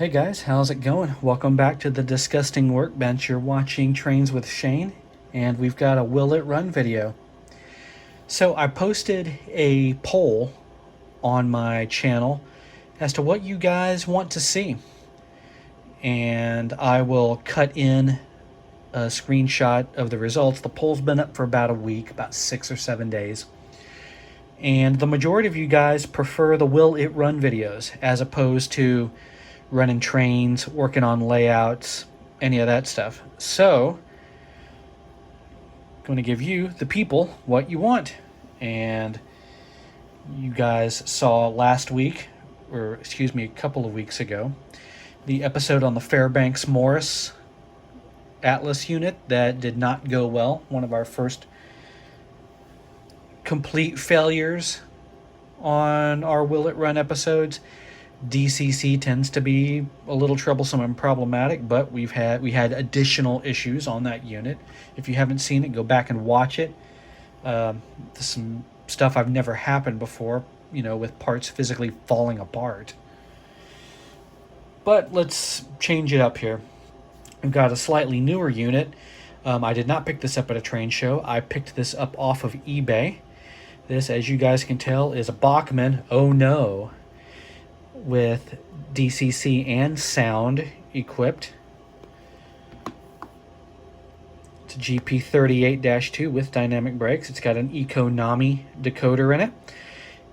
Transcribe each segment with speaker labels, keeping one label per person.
Speaker 1: Hey guys, how's it going? Welcome back to the Disgusting Workbench. You're watching Trains with Shane, and we've got a Will It Run video. So I posted a poll on my channel as to what you guys want to see. And I will cut in a screenshot of the results. The poll's been up for about a week, about 6 or 7 days. And the majority of you guys prefer the Will It Run videos as opposed to running trains, working on layouts, any of that stuff. So, I'm going to give you, the people, what you want. And you guys saw last week, or excuse me, a couple of weeks ago, the episode on the Fairbanks Morris Atlas unit that did not go well. One of our first complete failures on our Will It Run episodes. DCC tends to be a little troublesome and problematic, but we had additional issues on that unit. If you haven't seen it, go back and watch it. There's some stuff I've never happened before, with parts physically falling apart. But let's change it up here. We've got a slightly newer unit. I did not pick this up at a train show. I picked this up off of eBay. This, as you guys can tell, is a Bachmann, oh no, with DCC and sound equipped. It's a GP38-2 with dynamic brakes. It's got an Econami decoder in it.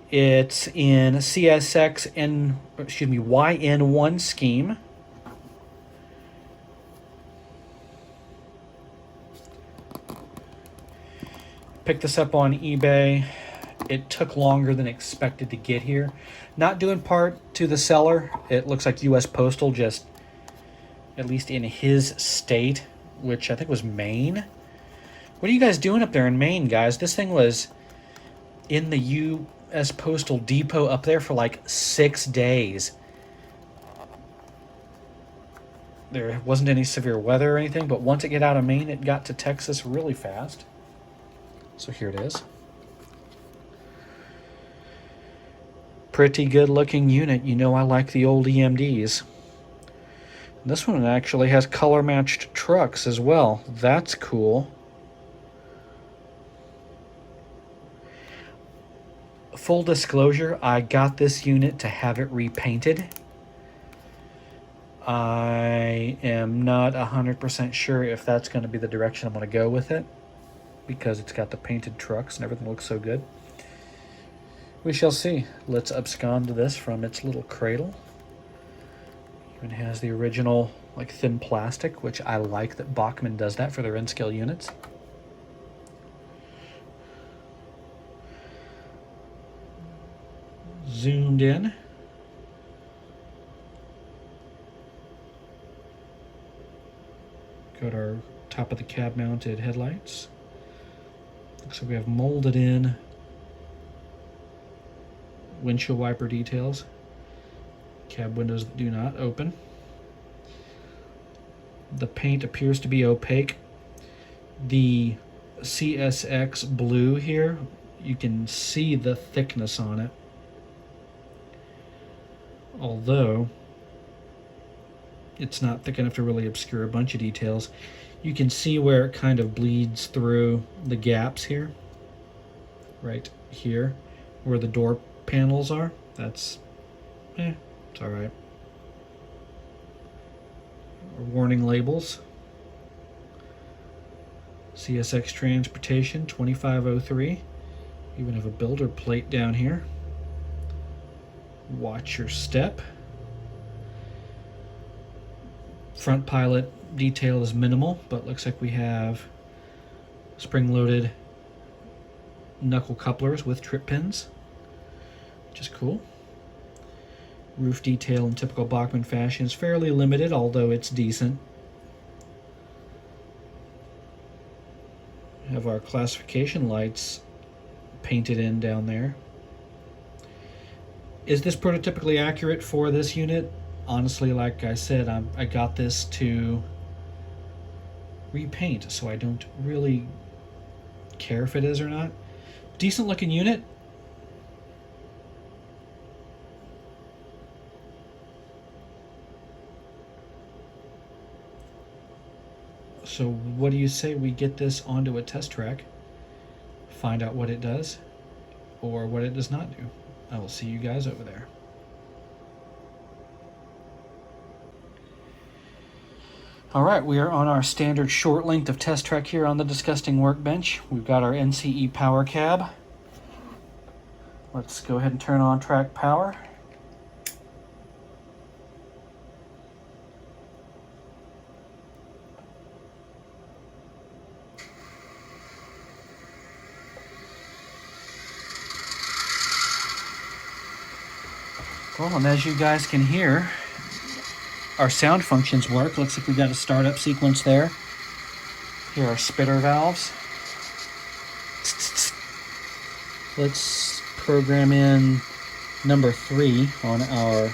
Speaker 1: It's in CSX YN1 scheme. Picked this up on eBay. It took longer than expected to get here. Not due in part to the seller. It looks like U.S. Postal just, at least in his state, which I think was Maine. What are you guys doing up there in Maine, guys? This thing was in the U.S. Postal Depot up there for like 6 days. There wasn't any severe weather or anything, but once it got out of Maine, it got to Texas really fast. So here it is. Pretty good looking unit. I like the old EMDs. This one actually has color matched trucks as well. That's cool. Full disclosure, I got this unit to have it repainted. I am not 100% sure if that's going to be the direction I'm going to go with it, because it's got the painted trucks and everything looks so good. We shall see. Let's abscond this from its little cradle. Even has the original thin plastic, which I like that Bachmann does that for their N-scale units. Zoomed in. Got our top of the cab mounted headlights. Looks like we have molded in windshield wiper details. Cab windows that do not open. The paint appears to be opaque. The CSX blue here, you can see the thickness on it. Although it's not thick enough to really obscure a bunch of details. You can see where it kind of bleeds through the gaps here. Right here, where the door panels are. That's, it's all right. Warning labels. CSX Transportation 2503. Even have a builder plate down here. Watch your step. Front pilot detail is minimal, but looks like we have spring-loaded knuckle couplers with trip pins, which is cool. Roof detail in typical Bachmann fashion is fairly limited, although it's decent. We have our classification lights painted in down there. Is this prototypically accurate for this unit? Honestly, like I said, I got this to repaint, so I don't really care if it is or not. Decent looking unit. So what do you say we get this onto a test track, find out what it does or what it does not do? I will see you guys over there. All right, we are on our standard short length of test track here on the Disgusting Workbench. We've got our NCE power cab. Let's go ahead and turn on track power. Well, and as you guys can hear, our sound functions work. Looks like we got a startup sequence there. Here are spitter valves. Let's program in number 3 on our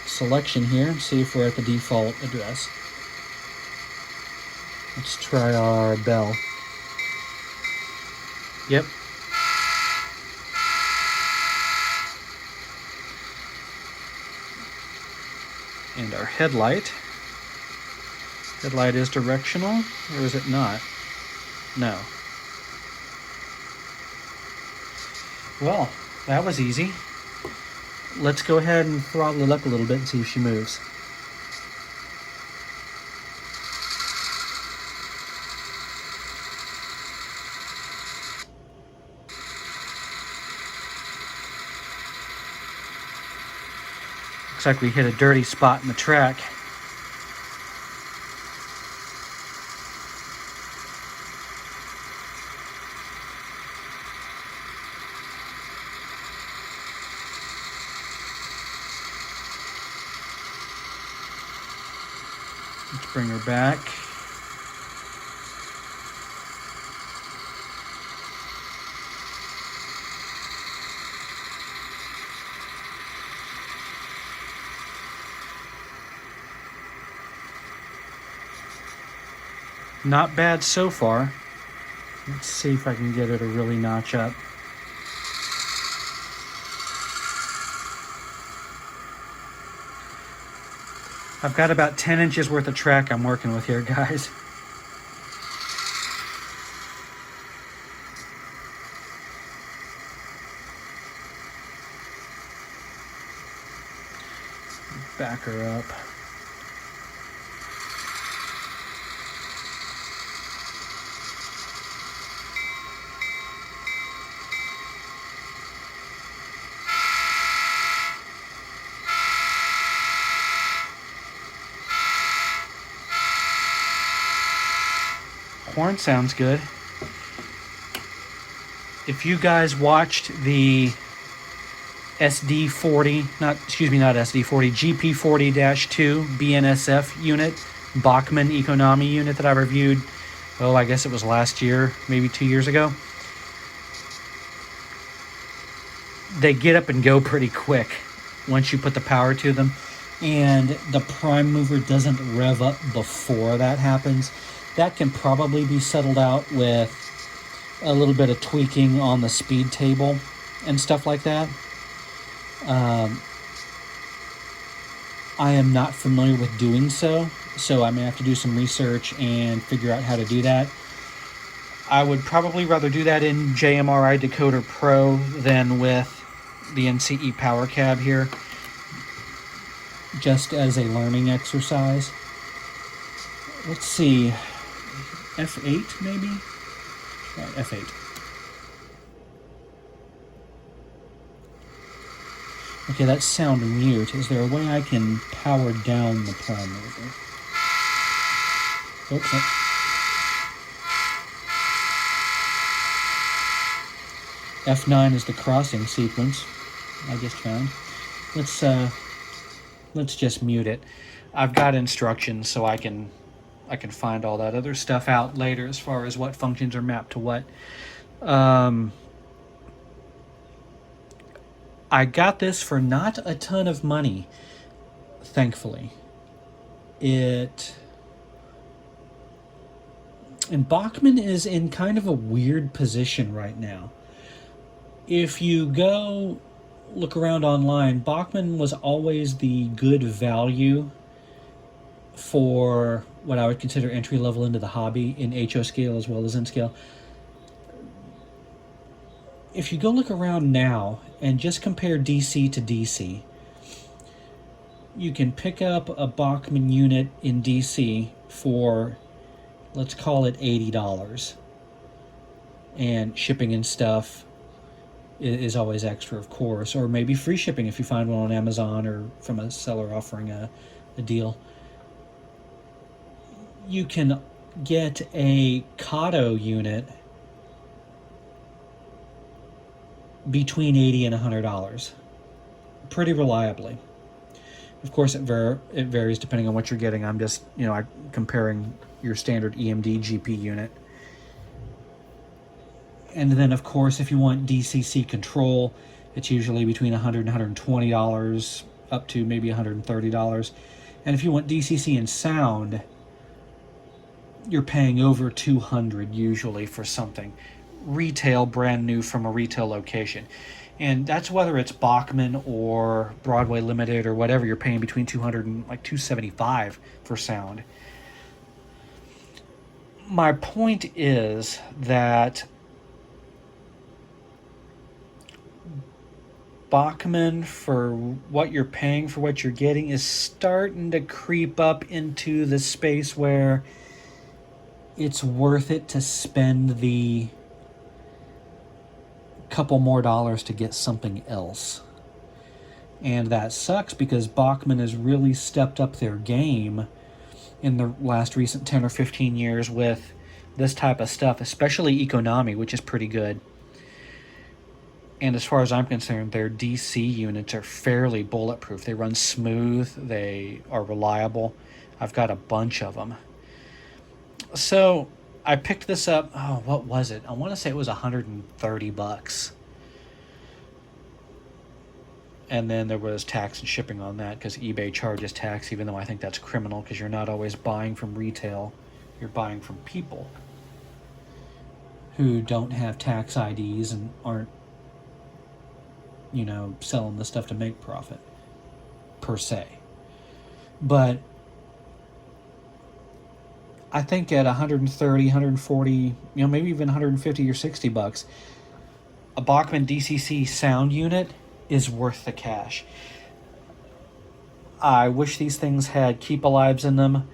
Speaker 1: selection here and see if we're at the default address. Let's try our bell. Yep. And our headlight. Headlight is directional, or is it not? No. Well, that was easy. Let's go ahead and throttle it up a little bit and see if she moves. Looks like we hit a dirty spot in the track. Let's bring her back. Not bad so far. Let's see if I can get her to really notch up. I've got about 10 inches worth of track I'm working with here, guys. Back her up. Horn sounds good. If you guys watched the GP40-2 BNSF unit, Bachmann economy unit that I reviewed, well, I guess it was last year, maybe 2 years ago. They get up and go pretty quick once you put the power to them, and the prime mover doesn't rev up before that happens. That can probably be settled out with a little bit of tweaking on the speed table and stuff like that. I am not familiar with doing so I may have to do some research and figure out how to do that. I would probably rather do that in JMRI Decoder Pro than with the NCE Power Cab here, just as a learning exercise. Let's see. F8 maybe? Right, F8. Okay, that's sound mute. Is there a way I can power down the prime mover? Oops. F9 is the crossing sequence I just found. Let's just mute it. I've got instructions so I can find all that other stuff out later as far as what functions are mapped to what. I got this for not a ton of money, thankfully. And Bachmann is in kind of a weird position right now. If you go look around online, Bachmann was always the good value for what I would consider entry level into the hobby in HO scale as well as N scale. If you go look around now and just compare DC to DC, you can pick up a Bachmann unit in DC for, let's call it $80. And shipping and stuff is always extra, of course, or maybe free shipping if you find one on Amazon or from a seller offering a deal. You can get a Kato unit between $80 and $100 pretty reliably. Of course, it varies depending on what you're getting. I'm just, I'm comparing your standard EMD GP unit. And then, of course, if you want DCC control, it's usually between $100 and $120, up to maybe $130. And if you want DCC and sound, you're paying over $200 usually for something retail, brand new from a retail location. And that's whether it's Bachmann or Broadway Limited or whatever. You're paying between $200 and like $275 for sound. My point is that Bachmann, for what you're paying for what you're getting, is starting to creep up into the space where it's worth it to spend the couple more dollars to get something else. And that sucks because Bachmann has really stepped up their game in the last recent 10 or 15 years with this type of stuff, especially economy, which is pretty good. And as far as I'm concerned, their DC units are fairly bulletproof. They run smooth. They are reliable. I've got a bunch of them. So I picked this up. Oh, what was it? I want to say it was $130. And then there was tax and shipping on that because eBay charges tax, even though I think that's criminal because you're not always buying from retail. You're buying from people who don't have tax IDs and aren't selling the stuff to make profit, per se. But I think at 130, 140, maybe even 150 or $60, a Bachmann DCC sound unit is worth the cash. I wish these things had keep alives in them.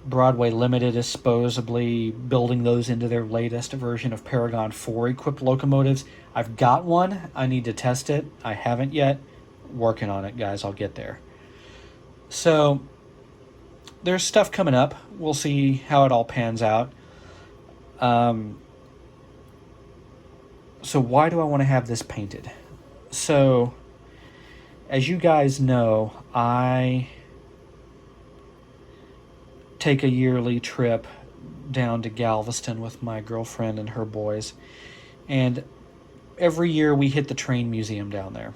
Speaker 1: Broadway Limited is supposedly building those into their latest version of Paragon 4 equipped locomotives. I've got one. I need to test it. I haven't yet. Working on it, guys. I'll get there. So there's stuff coming up. We'll see how it all pans out. So why do I want to have this painted? So, as you guys know, I take a yearly trip down to Galveston with my girlfriend and her boys. And every year we hit the train museum down there.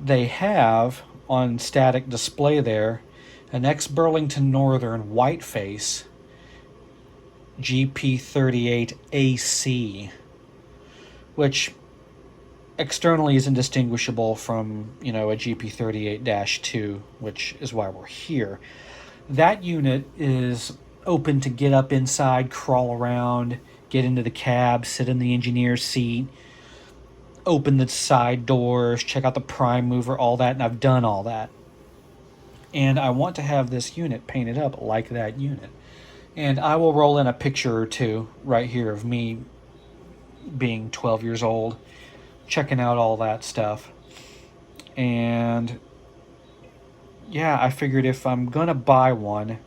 Speaker 1: They have on static display there an ex-Burlington Northern Whiteface GP38-AC, which externally is indistinguishable from, a GP38-2, which is why we're here. That unit is open to get up inside, crawl around, get into the cab, sit in the engineer's seat, open the side doors, check out the prime mover, all that, and I've done all that. And I want to have this unit painted up like that unit. And I will roll in a picture or two right here of me being 12 years old, checking out all that stuff. And yeah, I figured if I'm gonna buy one,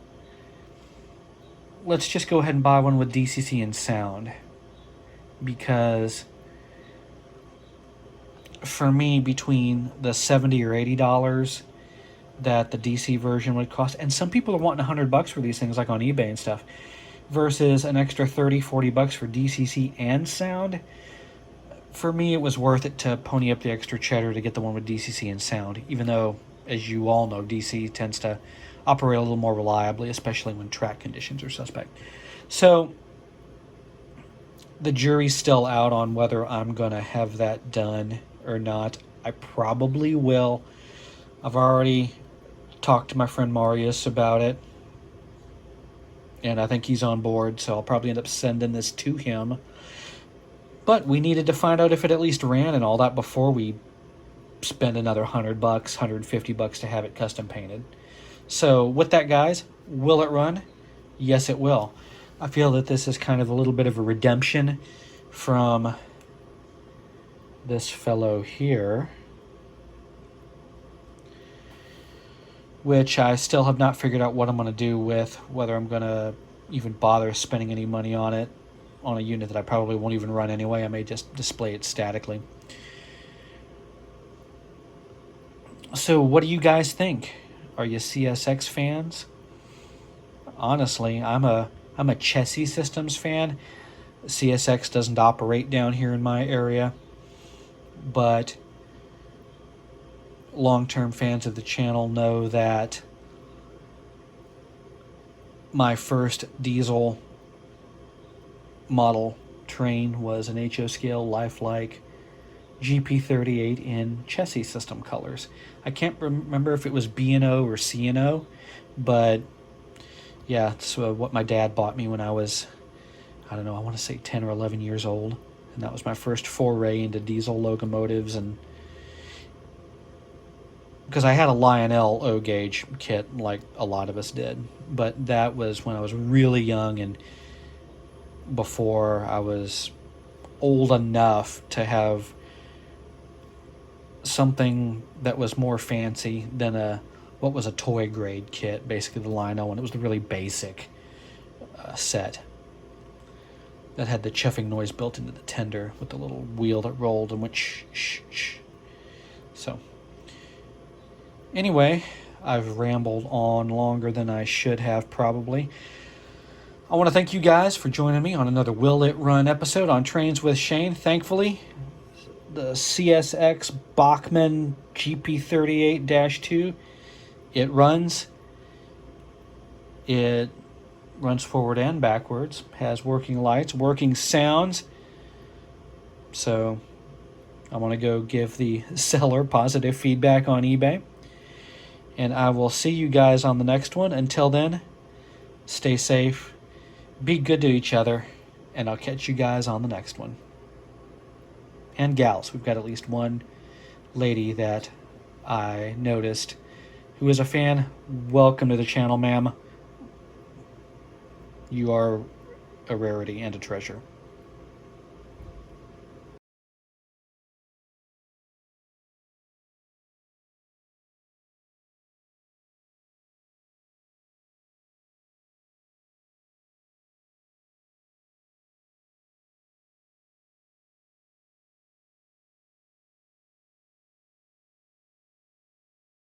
Speaker 1: let's just go ahead and buy one with DCC and sound, because for me, between the $70 or $80 that the DC version would cost, and some people are wanting $100 for these things, like on eBay and stuff, versus an extra $30-40 for DCC and sound, for me it was worth it to pony up the extra cheddar to get the one with DCC and sound, even though, as you all know, DC tends to operate a little more reliably, especially when track conditions are suspect. So the jury's still out on whether I'm going to have that done or not. I probably will. I've already talked to my friend Marius about it, and I think he's on board, so I'll probably end up sending this to him. But we needed to find out if it at least ran and all that before we spend another $100, $150 to have it custom painted. So with that, guys, will it run? Yes, it will. I feel that this is kind of a little bit of a redemption from this fellow here, which I still have not figured out what I'm going to do with, whether I'm going to even bother spending any money on it, on a unit that I probably won't even run anyway. I may just display it statically. So what do you guys think? Are you CSX fans? Honestly, I'm a Chessie Systems fan. CSX doesn't operate down here in my area, but long-term fans of the channel know that my first diesel model train was an HO scale lifelike GP38 in Chessie System colors. I can't remember if it was B&O or C&O, but yeah, it's what my dad bought me when I was, I don't know, I want to say 10 or 11 years old. And that was my first foray into diesel locomotives, and because I had a Lionel O-gauge kit like a lot of us did, but that was when I was really young and before I was old enough to have something that was more fancy than what was a toy grade kit, basically the Lionel one. It was the really basic set that had the chuffing noise built into the tender with the little wheel that rolled and went shh, shh, shh. So anyway, I've rambled on longer than I should have probably. I want to thank you guys for joining me on another Will It Run episode on Trains with Shane. Thankfully, the CSX Bachmann GP38-2, it runs. It runs forward and backwards, has working lights, working sounds. So I want to go give the seller positive feedback on eBay. And I will see you guys on the next one. Until then, stay safe, be good to each other, and I'll catch you guys on the next one. And gals, we've got at least one lady that I noticed who is a fan. Welcome to the channel, ma'am. You are a rarity and a treasure.